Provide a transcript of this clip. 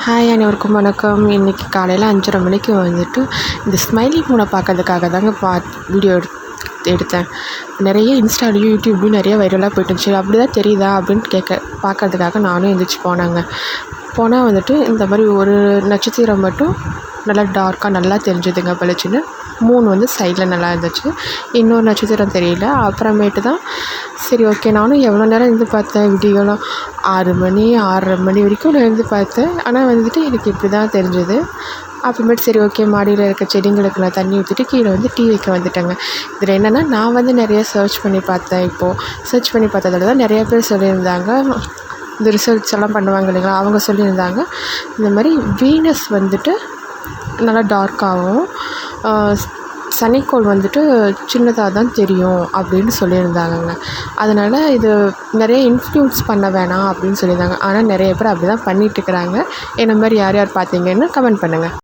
Hi அனைவருக்கும் வணக்கம். இன்றைக்கி காலையில் 5:30 மணிக்கு வந்துட்டு இந்த ஸ்மைலி மூனை பார்க்கறதுக்காக தாங்க வீடியோ எடுத்தேன். நிறைய இன்ஸ்டாலையும் யூடியூப்லேயும் நிறைய வைரலாக போயிட்டு இருந்துச்சு. அப்படி தான் தெரியுதா அப்படின்னு பார்க்கறதுக்காக நானும் எழுந்திரிச்சு போனால் வந்துட்டு இந்த மாதிரி ஒரு நட்சத்திரம் மட்டும் நல்லா டார்க்காக நல்லா தெரிஞ்சுதுங்க பளிச்சுன்னு. 3 வந்து சைடில் நல்லா இருந்துச்சு. இன்னொரு நட்சத்திரம் தெரியல. அப்புறமேட்டு தான் சரி ஓகே, நானும் எவ்வளோ நேரம் இருந்து பார்த்தேன் வீடியோலாம். 6 மணி 6:30 மணி வரைக்கும் நான் இருந்து பார்த்தேன். ஆனால் வந்துட்டு எனக்கு இப்படி தான் தெரிஞ்சுது. அப்புறமேட்டு சரி ஓகே, மாடியில் இருக்க செடிங்களுக்கு நான் தண்ணி ஊற்றிட்டு கீழே வந்து டீ வைக்க வந்துட்டேங்க. இதில் என்னென்னா நான் வந்து நிறைய சர்ச் பண்ணி பார்த்தேன். சர்ச் பண்ணி பார்த்ததில் தான் நிறைய பேர் சொல்லியிருந்தாங்க, இந்த ரிசர்ச் எல்லாம் பண்ணுவாங்க இல்லைங்களா, அவங்க சொல்லியிருந்தாங்க இந்த மாதிரி வீனஸ் வந்துட்டு நல்லா டார்க்காகவும் சனிக்கோள் வந்துட்டு சின்னதாக தான் தெரியும் அப்படின்னு சொல்லியிருந்தாங்கங்க. அதனால் இது நிறைய இன்ஃப்ளூயன்ஸ் பண்ண வேணாம் அப்படின்னு சொல்லியிருந்தாங்க. ஆனால் நிறைய பேர் அப்படி தான் பண்ணிகிட்ருக்குறாங்க. என்ன மாதிரி யார் யார் பார்த்தீங்கன்னு கமெண்ட் பண்ணுங்கள்.